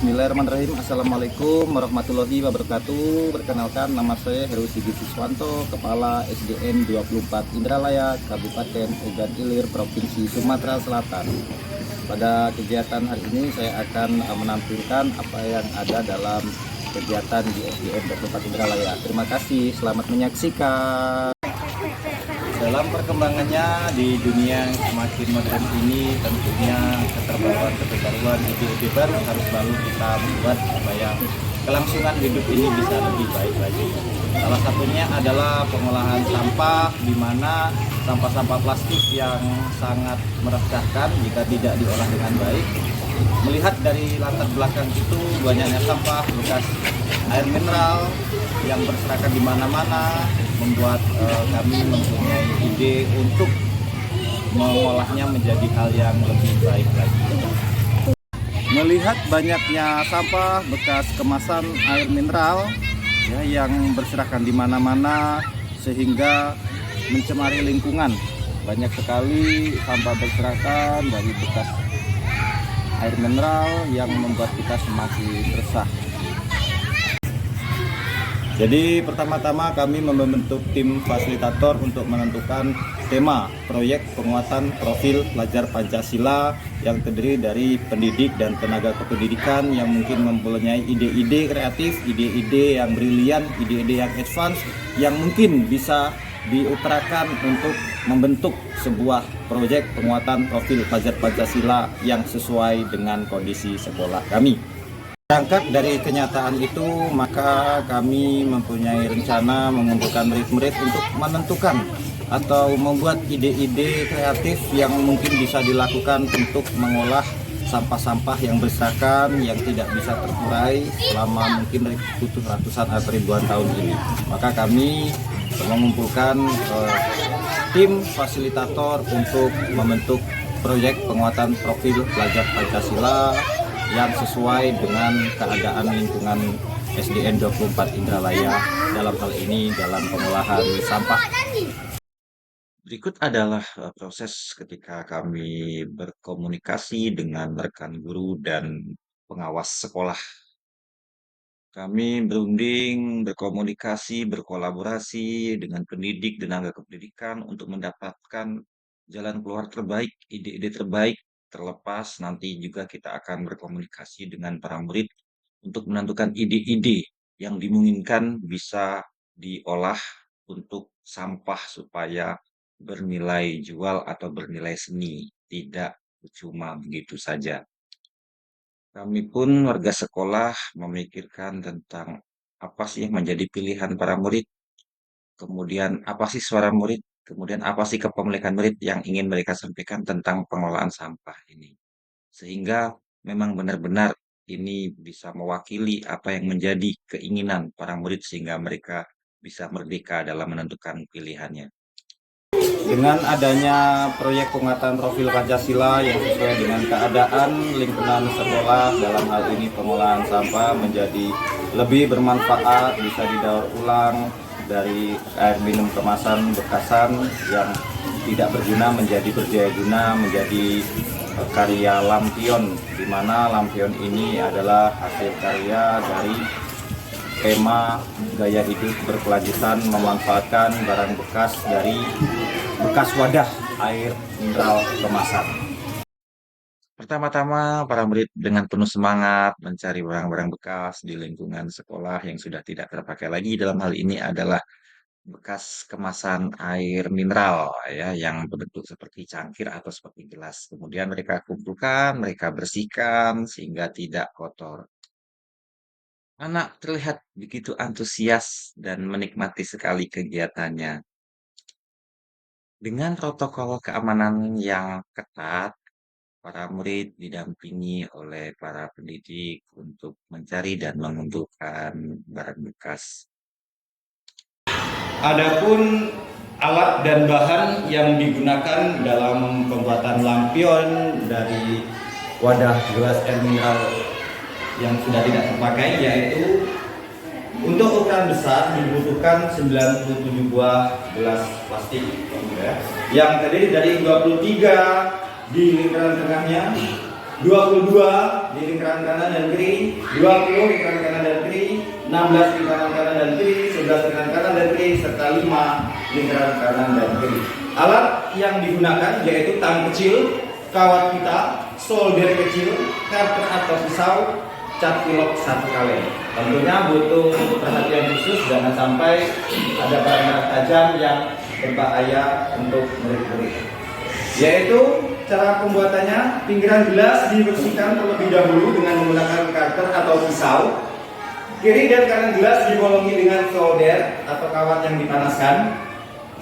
Bismillahirrahmanirrahim. Assalamualaikum warahmatullahi wabarakatuh. Perkenalkan, nama saya Heru Sigit Siswanto, Kepala SDN 24 Indralaya, Kabupaten Ogan Ilir, Provinsi Sumatera Selatan. Pada kegiatan hari ini saya akan menampilkan apa yang ada dalam kegiatan di SDN 24 Indralaya. Terima kasih, selamat menyaksikan. Dalam perkembangannya di dunia yang semakin modern ini, tentunya keterbaruan ide-ide baru harus selalu kita buat supaya kelangsungan hidup ini bisa lebih baik lagi. Salah satunya adalah pengolahan sampah, di mana sampah-sampah plastik yang sangat meresahkan jika tidak diolah dengan baik. Melihat dari latar belakang itu, banyaknya sampah bekas air mineral yang berserakan di mana-mana, membuat kami mempunyai ide untuk mengolahnya menjadi hal yang lebih baik lagi. Melihat banyaknya sampah bekas kemasan air mineral ya, yang berserakan di mana-mana sehingga mencemari lingkungan. Banyak sekali sampah berserakan dari bekas air mineral yang membuat kita semakin resah. Jadi pertama-tama kami membentuk tim fasilitator untuk menentukan tema proyek penguatan profil pelajar Pancasila yang terdiri dari pendidik dan tenaga kependidikan yang mungkin mempunyai ide-ide kreatif, ide-ide yang brilian, ide-ide yang advance yang mungkin bisa diutarakan untuk membentuk sebuah proyek penguatan profil pelajar Pancasila yang sesuai dengan kondisi sekolah kami. Berangkat dari kenyataan itu, maka kami mempunyai rencana mengumpulkan murid-murid untuk menentukan atau membuat ide-ide kreatif yang mungkin bisa dilakukan untuk mengolah sampah-sampah yang berserakan yang tidak bisa terurai selama mungkin butuh ratusan atau ribuan tahun ini. Maka kami mengumpulkan tim fasilitator untuk membentuk proyek penguatan profil pelajar Pancasila yang sesuai dengan keadaan lingkungan SDN 24 Indralaya dalam hal ini dalam pengolahan sampah. Berikut adalah proses ketika kami berkomunikasi dengan rekan guru dan pengawas sekolah. Kami berunding, berkomunikasi, berkolaborasi dengan pendidik dan tenaga kependidikan untuk mendapatkan jalan keluar terbaik, ide-ide terbaik. Terlepas nanti juga kita akan berkomunikasi dengan para murid untuk menentukan ide-ide yang dimungkinkan bisa diolah untuk sampah supaya bernilai jual atau bernilai seni, tidak cuma begitu saja. Kami pun warga sekolah memikirkan tentang apa sih yang menjadi pilihan para murid, kemudian apa sih suara murid, kemudian apa sih kepemilikan murid yang ingin mereka sampaikan tentang pengelolaan sampah ini. Sehingga memang benar-benar ini bisa mewakili apa yang menjadi keinginan para murid sehingga mereka bisa merdeka dalam menentukan pilihannya. Dengan adanya proyek penguatan profil Pancasila yang sesuai dengan keadaan lingkungan sekolah, dalam hal ini pengolahan sampah menjadi lebih bermanfaat, bisa didaur ulang dari air minum kemasan bekasan yang tidak berguna menjadi berjaya guna, menjadi karya lampion, di mana lampion ini adalah hasil karya dari tema gaya hidup berkelanjutan memanfaatkan barang bekas dari bekas wadah air mineral kemasan. Pertama-tama para murid dengan penuh semangat mencari barang-barang bekas di lingkungan sekolah yang sudah tidak terpakai lagi. Dalam hal ini adalah bekas kemasan air mineral ya yang berbentuk seperti cangkir atau seperti gelas. Kemudian mereka kumpulkan, mereka bersihkan sehingga tidak kotor. Anak terlihat begitu antusias dan menikmati sekali kegiatannya. Dengan protokol keamanan yang ketat, para murid didampingi oleh para pendidik untuk mencari dan mengumpulkan barang bekas. Adapun alat dan bahan yang digunakan dalam pembuatan lampion dari wadah gelas air mineral yang sudah tidak terpakai, yaitu untuk ukuran besar dibutuhkan 97 buah gelas plastik ya, yang terdiri dari 23 di lingkaran tengahnya, 22 di lingkaran kanan dan kiri, 20 lingkaran kanan dan kiri, 16 lingkaran kanan dan kiri, 11 lingkaran kanan dan kiri, serta 5 lingkaran kanan dan kiri. Alat yang digunakan yaitu tang kecil, kawat pita, solder kecil, karter atau pisau, cat pilok 1 kaleng. Tentunya butuh perhatian khusus jangan sampai ada barang tajam yang berbahaya untuk murid-murid. Yaitu cara pembuatannya, pinggiran gelas dibersihkan terlebih dahulu dengan menggunakan karter atau pisau. Kiri dan kanan gelas dibolongi dengan solder atau kawat yang dipanaskan.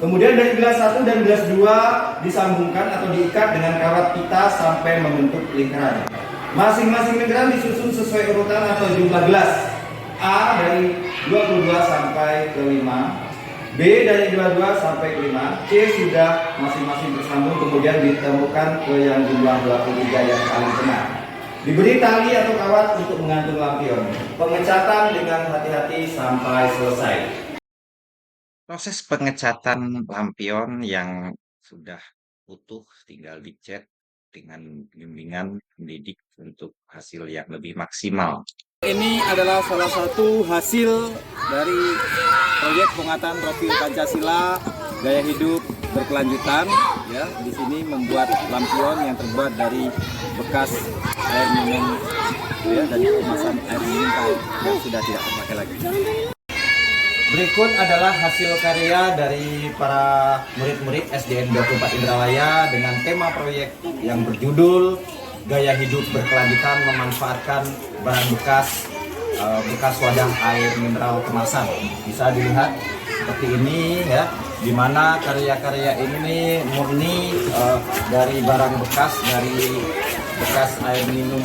Kemudian dari gelas 1 dan gelas 2 disambungkan atau diikat dengan kawat pita sampai membentuk lingkaran. Masing-masing lingkaran disusun sesuai urutan atau jumlah gelas. A dari 22 sampai ke 5, B dari 22 sampai ke 5, C sudah masing-masing tersambung kemudian ditemukan ke yang jumlah 23 yang paling benar. Diberi tali atau kawat untuk menggantung lampion. Pengecatan dengan hati-hati sampai selesai. Proses pengecatan lampion yang sudah utuh tinggal dicat dengan bimbingan pendidik untuk hasil yang lebih maksimal. Ini adalah salah satu hasil dari proyek penguatan profil Pancasila gaya hidup berkelanjutan. Ya, di sini membuat lampion yang terbuat dari bekas air minum, ya, dari kemasan air minum yang sudah tidak terpakai lagi. Berikut adalah hasil karya dari para murid-murid SDN 24 Indralaya dengan tema proyek yang berjudul Gaya Hidup Berkelanjutan Memanfaatkan Barang bekas wadah air mineral kemasan. Bisa dilihat seperti ini ya, di mana karya-karya ini murni dari barang bekas, dari bekas air minum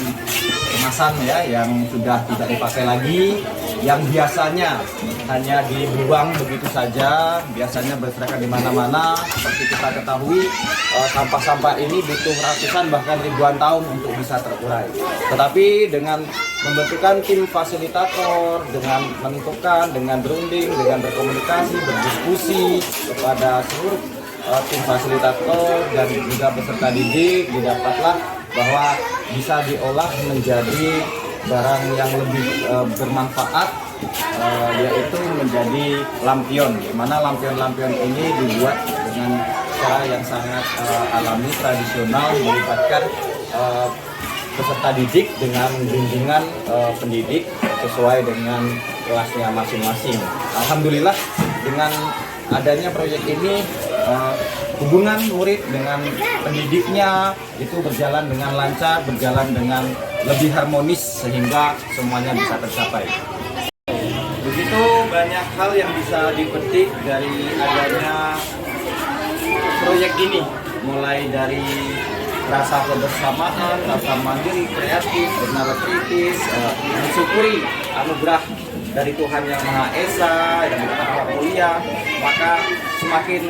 kemasan ya, yang sudah tidak dipakai lagi, yang biasanya hanya dibuang begitu saja, biasanya berserakan di mana-mana. Seperti kita ketahui, sampah-sampah ini butuh ratusan bahkan ribuan tahun untuk bisa terurai. Tetapi dengan membentukkan tim fasilitator, dengan menentukan, dengan berunding, dengan berkomunikasi, berdiskusi kepada seluruh tim fasilitator dan juga peserta didik, didapatlah bahwa bisa diolah menjadi barang yang lebih bermanfaat, yaitu menjadi lampion, di mana lampion-lampion ini dibuat dengan cara yang sangat alami, tradisional, melibatkan peserta didik dengan bimbingan pendidik sesuai dengan kelasnya masing-masing. Alhamdulillah dengan adanya proyek ini hubungan murid dengan pendidiknya itu berjalan dengan lancar, berjalan dengan lebih harmonis sehingga semuanya bisa tercapai. Begitu banyak hal yang bisa dipetik dari adanya proyek ini, mulai dari rasa kebersamaan, rasa mandiri, kreatif, bernada kritis, mensyukuri anugerah dari Tuhan Yang Maha Esa yang Maha Mulia, maka semakin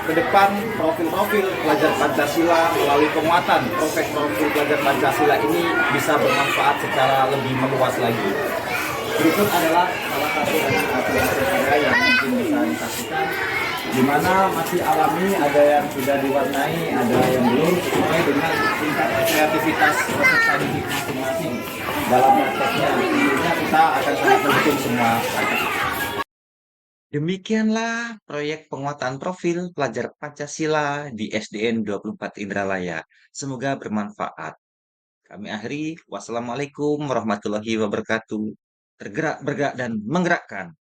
ke depan profil-profil pelajar Pancasila melalui penguatan profil pelajar Pancasila ini bisa bermanfaat secara lebih meluas lagi. Berikut adalah salah satu dari hasil saya yang mungkin bisa disaksikan, di mana masih alami, ada yang sudah diwarnai, ada yang belum, sesuai dengan tingkat kreativitas peserta didik masing-masing dalam prakteknya. Tentunya kita akan sangat mendukung semua praktek. Demikianlah proyek penguatan profil pelajar Pancasila di SDN 24 Indralaya. Semoga bermanfaat. Kami akhiri. Wassalamualaikum warahmatullahi wabarakatuh. Tergerak, bergerak, dan menggerakkan.